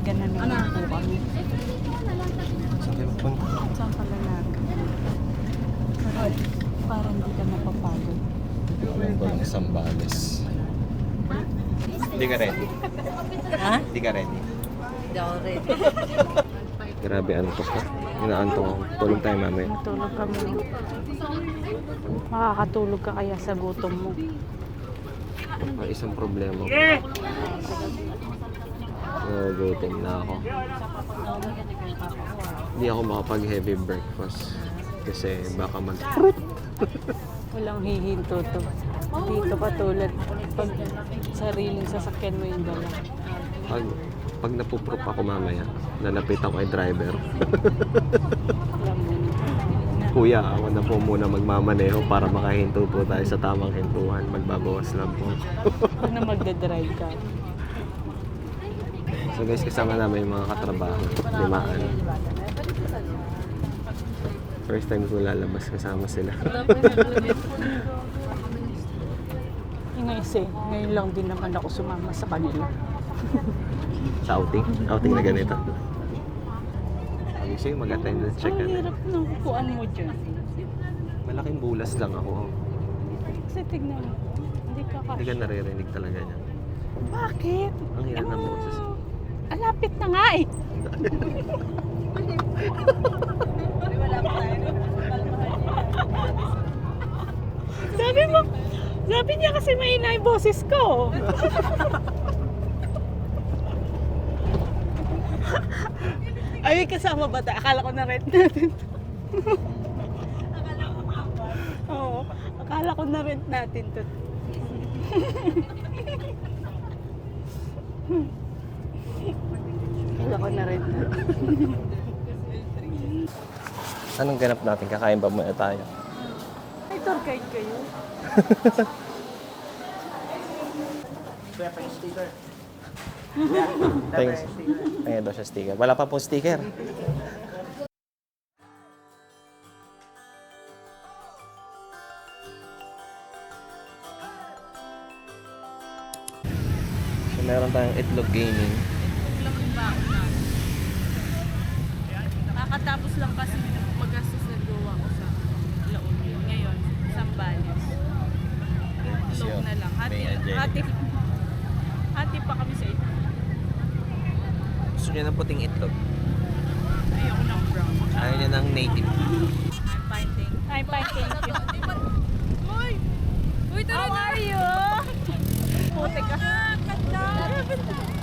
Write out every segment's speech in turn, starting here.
ganun na po kami. Saan tayo magpunta? Saan ka lalaga? Parang hindi ka napapagod. Ito ng Zambales. Hindi ka ready? Ha? Hindi ka ready? Hindi ako ready. Grabe, antok ka. Inaantok ako. Tulong tayo mamaya. Matulog ka muna. Makakatulog ka kaya sa gutom mo. May isang problema ko. Nagugutom na ako. Hindi ako makapag-heavy breakfast. Kasi baka mag-fruit. Walang hihinto to. Dito katulad pag sariling sasakyan mo yung dala. Pag napuprop ako mamaya, nalapit ako kay driver. Alam mo na. Kuya, ako na po muna magmamaneho para makahinto po tayo sa tamang hintuhan. Magbabawas lang po. Huwag na magdadrive ka. So guys, kasama namin yung mga katrabaho. Limaan. First time ko lalabas kasama sila. Yung isa, ngayon lang din naman ako sumama sa kanila. Sa outing? Outing na ganito. Kasi mag-attendance check ka Ang na. hirap ng upuan mo dyan. Malaking bulas lang ako. Kasi tignan mo, hindi ka Hindi ka naririnig talaga niya. Bakit? Ang hirap ng boses. Alapit na nga eh. Sabi niya kasi mahina yung boses ko. Ay, kasama ba tayo? Akala ko na-rent natin. Oo, akala ko na-rent natin to. Akala ko na-rent natin. Anong ganap natin? Kakain ba muna tayo? May tour guide kayo? Thanks. Ayan daw siya sticker. Wala pa po sticker. So, meron tayong itlog gaming. Lang yung baon namin. Nakakatapos lang kasi magastos na gawa ko sa La Union. Ngayon, Zambales. Itlog na lang. Hati pa kami sa itlog. Gusto niya ng puting itlog. Ayoko ng brown. Ayaw niya ng native. I'm fine, thank you. Uy! Uy, tara na! How are you? Puti ka.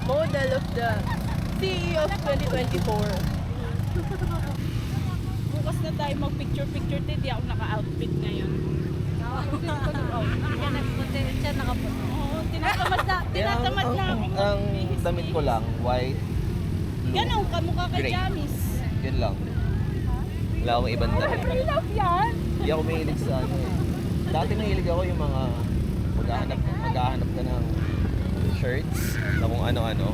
Model of the CEO of 2024. Bukas na tayo mag-picture-picture. Hindi ako naka-outfit ngayon. Siya nakaputi. Oo, tinatamad na ako. Ang damit ko lang, white, blue, Ganun ka, mukha kay gray. Jamis. Yun lang. Wala akong ibang damit. I love yan. Hindi ako mahilig sa ano eh. Dati mahilig ako yung mga maghahanap ka ng shirts na kung ano-ano.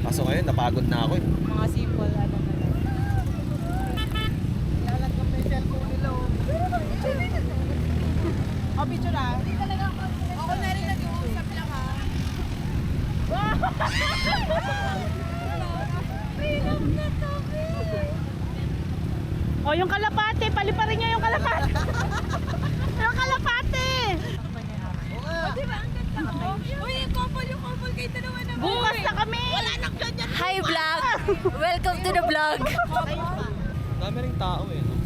Kaso ngayon, napagod na ako eh. Mga simple, ano na lang. Lalagyan mo yung cellphone nila. O, picture ah. Ako na rin nag-uusap lang ha. O, yung kalapate. Paliparin niyo yung kalapate. Yung kalapate. O, diba? Ang ganda ko. Uy, yung couple kayo dalawa naman. Bukas na kami. Wala nang ganyan. Hi vlog! Welcome to the vlog! Dami ring tao eh. No?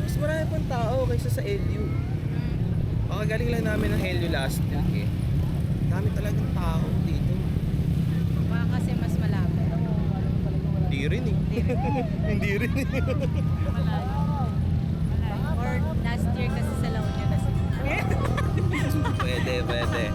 Mas marami pang tao kaysa sa LU. Makagaling lang namin ng LU last week eh. Dami talagang tao dito. Baka kasi mas malapit. Hindi rin eh. Hindi rin eh. Or last year kasi sa La Union na Pwede.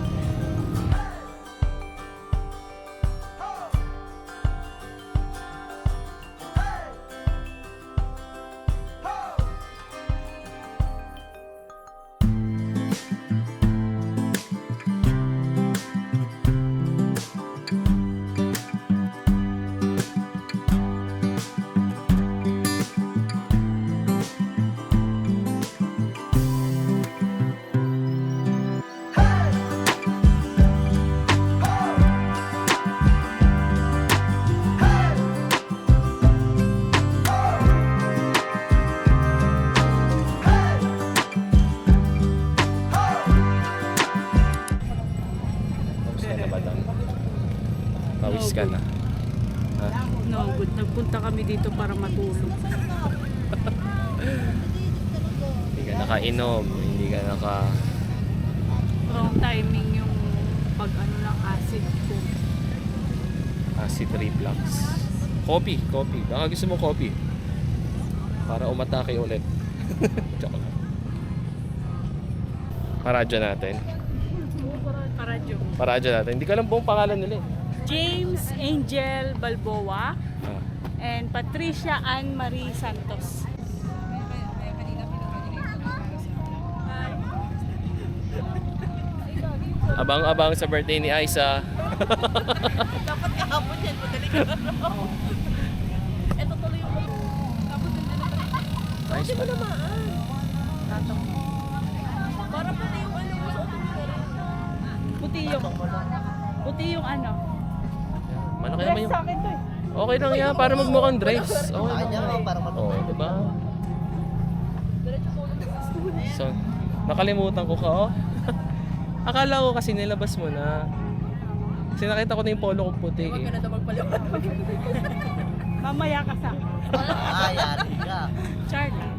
kami dito para matulog. Hindi ka nakainom, hindi ka naka... Wrong timing yung pag ano ng acid ko. acid reflux. Coffee. Baka gusto mo coffee. Para umatake ulit. Joke lang. Paradyo natin. Paradyo natin. Hindi ko alam buong pangalan nila eh. James Angel Balboa Ah. and Patricia Ann Marie Santos. Abang-abang sa birthday ni Aiza. Dapat kahapon yan, madali ka na. Ito tuloy yung Ayos pa. para pati yung ano mo sa Puti yung ano. Malaki naman Dress yung... sa akin to eh. Okay lang yan, para magmukhang dress. Okay lang yan. Oo, diba? So, nakalimutan ko ka, oh. Akala ko kasi nilabas mo na. Kasi nakita ko na yung polo ko puti Huwag ka eh. na daw magpaliwan. Mamaya ka sa Yari ka. Char lang.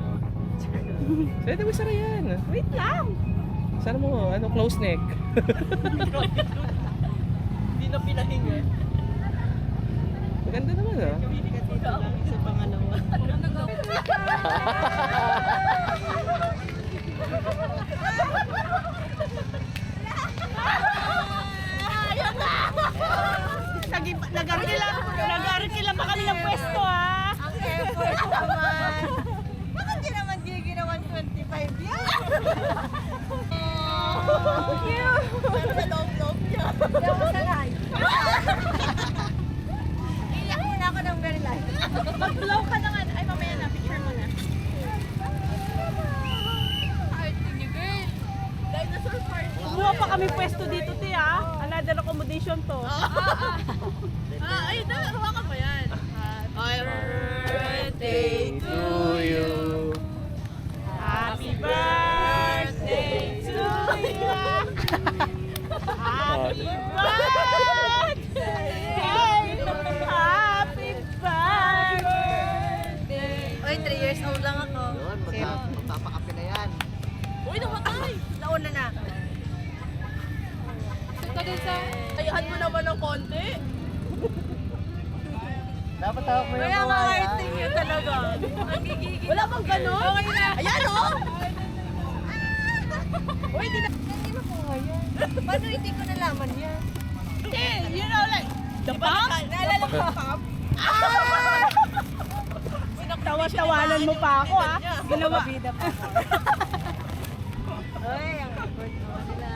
Pwede mo sara yan. Wait lang. Sana mo, ano, close neck. Hindi na pinahinga. Maganda naman ah. Sa pangalawa. Nag-arkila pa kami ng pwesto ha. Ang effort naman. Bakit di naman di ginawan 25 yan? Cute! Pero sa loob-loob niya. Hindi ako sanay. Iyak muna ako ng very light. Mag-blow ka na nga. Ay, mamaya na. Picture mo na. Arte niyo, girl. Dinosaur party. Kumuha pa kami pwesto dito, te ha. Another accommodation to. Ay, hawakan mo yan. Happy birthday To you. Happy birthday to you. Happy birthday. Happy birthday. Oy, 3 years old lang ako. Yun, magpapakape na yan. Uy, namatay! Nauna na. Ayahan mo naman ng konti. Dapat tawag mo yung Kaya nga buhay, ha? arte niyo talaga. Ang gigigil. Wala bang ganun? Okay na. Ayan o! Uy, hindi na po ngayon. Paano hindi ko nalaman yan? Hindi, you know like, the pump? Naalala ko pump? Tawa-tawanan mo pa ako ha. Ginawa. Bida pa ako. Uy, ang effort mo nila.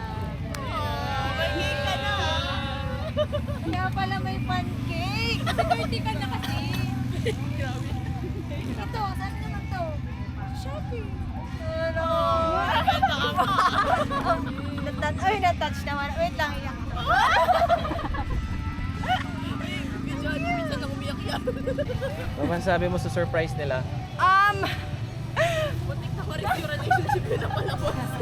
May cake ka na. Kaya pala may pancake. Kasi 30 ka na kasi. Grabe. Ito, saan naman to? Shopping. Ano? Uy, na-touch naman. Wait lang, iyak. Minsan ako umiyak yan. Ano masasabi mo sa surprise nila? Butik na pa rin yung relationship ko na pala, boss.